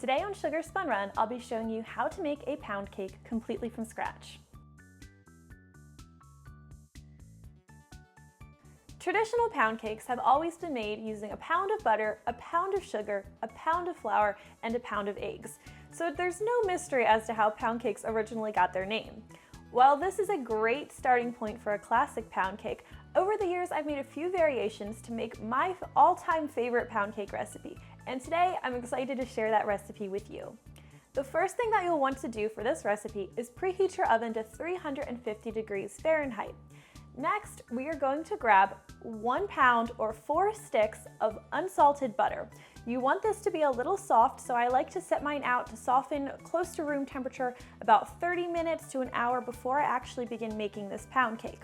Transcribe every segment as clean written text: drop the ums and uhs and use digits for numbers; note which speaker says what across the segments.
Speaker 1: Today on Sugar Spun Run, I'll be showing you how to make a pound cake completely from scratch. Traditional pound cakes have always been made using a pound of butter, a pound of sugar, a pound of flour, and a pound of eggs. So there's no mystery as to how pound cakes originally got their name. While this is a great starting point for a classic pound cake, over the years I've made a few variations to make my all-time favorite pound cake recipe, and today I'm excited to share that recipe with you. The first thing that you'll want to do for this recipe is preheat your oven to 350 degrees Fahrenheit. Next, we are going to grab 1 pound or 4 sticks of unsalted butter. You want this to be a little soft, so I like to set mine out to soften close to room temperature about 30 minutes to an hour before I actually begin making this pound cake.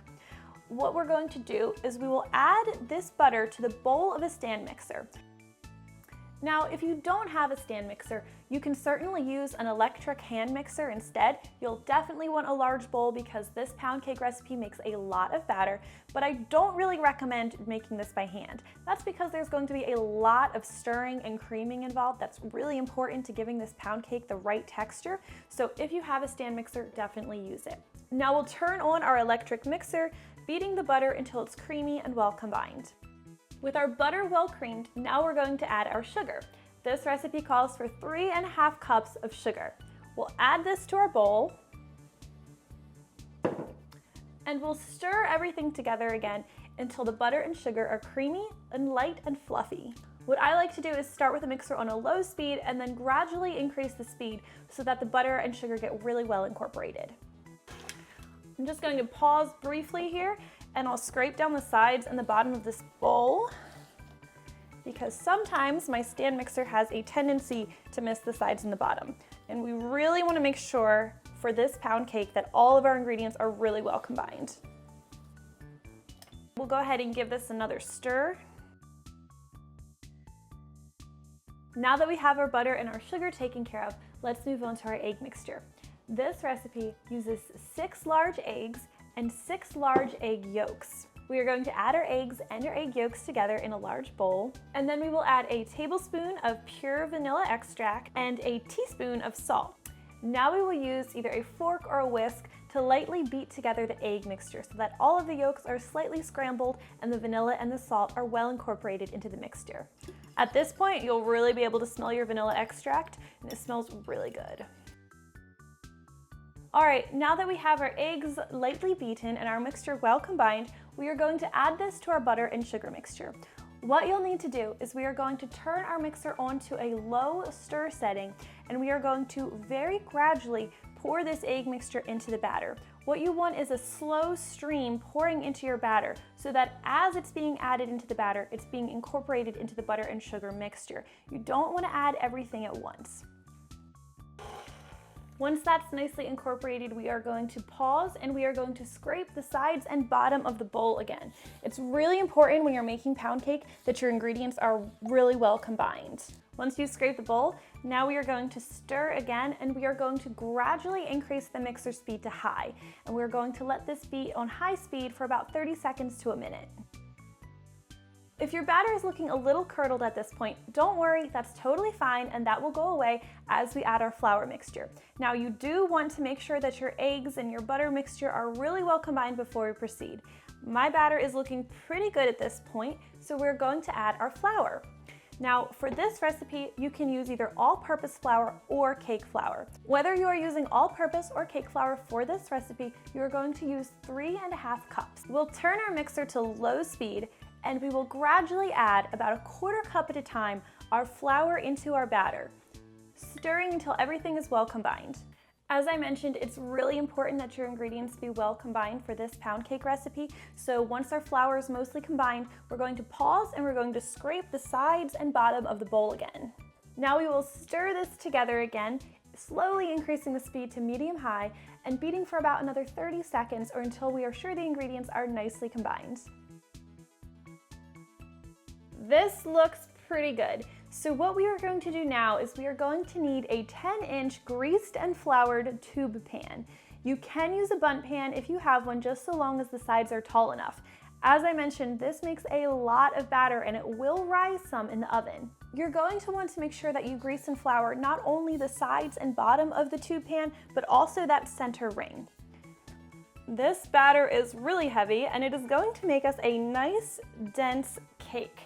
Speaker 1: What we're going to do is we will add this butter to the bowl of a stand mixer. Now, if you don't have a stand mixer, you can certainly use an electric hand mixer instead. You'll definitely want a large bowl because this pound cake recipe makes a lot of batter, but I don't really recommend making this by hand. That's because there's going to be a lot of stirring and creaming involved. That's really important to giving this pound cake the right texture. So if you have a stand mixer, definitely use it. Now we'll turn on our electric mixer, beating the butter until it's creamy and well combined. With our butter well creamed, now we're going to add our sugar. This recipe calls for 3½ cups of sugar. We'll add this to our bowl, and we'll stir everything together again until the butter and sugar are creamy and light and fluffy. What I like to do is start with a mixer on a low speed and then gradually increase the speed so that the butter and sugar get really well incorporated. I'm just going to pause briefly here and I'll scrape down the sides and the bottom of this bowl because sometimes my stand mixer has a tendency to miss the sides and the bottom. And we really want to make sure for this pound cake that all of our ingredients are really well combined. We'll go ahead and give this another stir. Now that we have our butter and our sugar taken care of, let's move on to our egg mixture. This recipe uses 6 large eggs and 6 large egg yolks. We are going to add our eggs and our egg yolks together in a large bowl, and then we will add a tablespoon of pure vanilla extract and a teaspoon of salt. Now we will use either a fork or a whisk to lightly beat together the egg mixture so that all of the yolks are slightly scrambled and the vanilla and the salt are well incorporated into the mixture. At this point, you'll really be able to smell your vanilla extract, and it smells really good. All right, now that we have our eggs lightly beaten and our mixture well combined, we are going to add this to our butter and sugar mixture. What you'll need to do is we are going to turn our mixer onto a low stir setting, and we are going to very gradually pour this egg mixture into the batter. What you want is a slow stream pouring into your batter so that as it's being added into the batter, it's being incorporated into the butter and sugar mixture. You don't want to add everything at once. Once that's nicely incorporated, we are going to pause and we are going to scrape the sides and bottom of the bowl again. It's really important when you're making pound cake that your ingredients are really well combined. Once you scrape the bowl, now we are going to stir again and we are going to gradually increase the mixer speed to high. And we're going to let this be on high speed for about 30 seconds to a minute. If your batter is looking a little curdled at this point, don't worry, that's totally fine, and that will go away as we add our flour mixture. Now you do want to make sure that your eggs and your butter mixture are really well combined before we proceed. My batter is looking pretty good at this point, so we're going to add our flour. Now for this recipe, you can use either all-purpose flour or cake flour. Whether you are using all-purpose or cake flour for this recipe, you are going to use 3½ cups. We'll turn our mixer to low speed and we will gradually add about 1/4 cup at a time our flour into our batter, stirring until everything is well combined. As I mentioned, it's really important that your ingredients be well combined for this pound cake recipe. So once our flour is mostly combined, we're going to pause and we're going to scrape the sides and bottom of the bowl again. Now we will stir this together again, slowly increasing the speed to medium-high and beating for about another 30 seconds or until we are sure the ingredients are nicely combined. This looks pretty good. So what we are going to do now is we are going to need a 10-inch greased and floured tube pan. You can use a bundt pan if you have one, just so long as the sides are tall enough. As I mentioned, this makes a lot of batter and it will rise some in the oven. You're going to want to make sure that you grease and flour not only the sides and bottom of the tube pan, but also that center ring. This batter is really heavy and it is going to make us a nice, dense cake.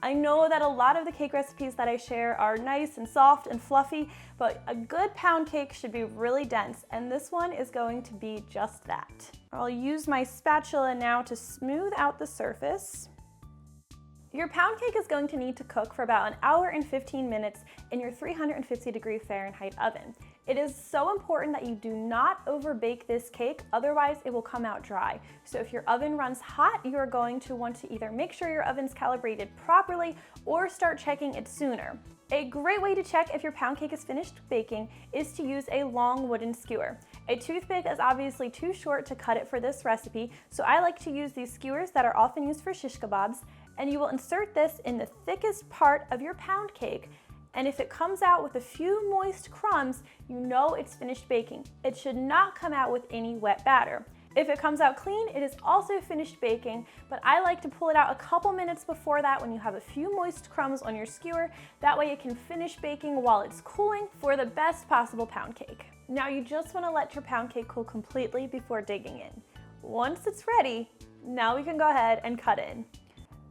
Speaker 1: I know that a lot of the cake recipes that I share are nice and soft and fluffy, but a good pound cake should be really dense, and this one is going to be just that. I'll use my spatula now to smooth out the surface. Your pound cake is going to need to cook for about 1 hour and 15 minutes in your 350-degree Fahrenheit oven. It is so important that you do not overbake this cake, otherwise it will come out dry. So if your oven runs hot, you are going to want to either make sure your oven's calibrated properly or start checking it sooner. A great way to check if your pound cake is finished baking is to use a long wooden skewer. A toothpick is obviously too short to cut it for this recipe, so I like to use these skewers that are often used for shish kebabs, and you will insert this in the thickest part of your pound cake. And if it comes out with a few moist crumbs, you know it's finished baking. It should not come out with any wet batter. If it comes out clean, it is also finished baking, but I like to pull it out a couple minutes before that when you have a few moist crumbs on your skewer. That way it can finish baking while it's cooling for the best possible pound cake. Now you just want to let your pound cake cool completely before digging in. Once it's ready, now we can go ahead and cut in.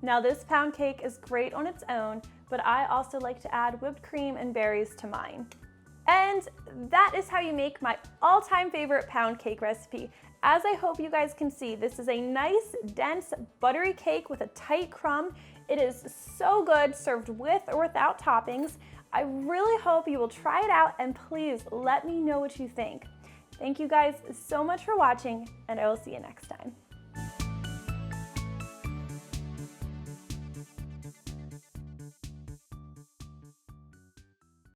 Speaker 1: Now this pound cake is great on its own, but I also like to add whipped cream and berries to mine. And that is how you make my all-time favorite pound cake recipe. As I hope you guys can see, this is a nice, dense, buttery cake with a tight crumb. It is so good served with or without toppings. I really hope you will try it out, and please let me know what you think. Thank you guys so much for watching, and I will see you next time.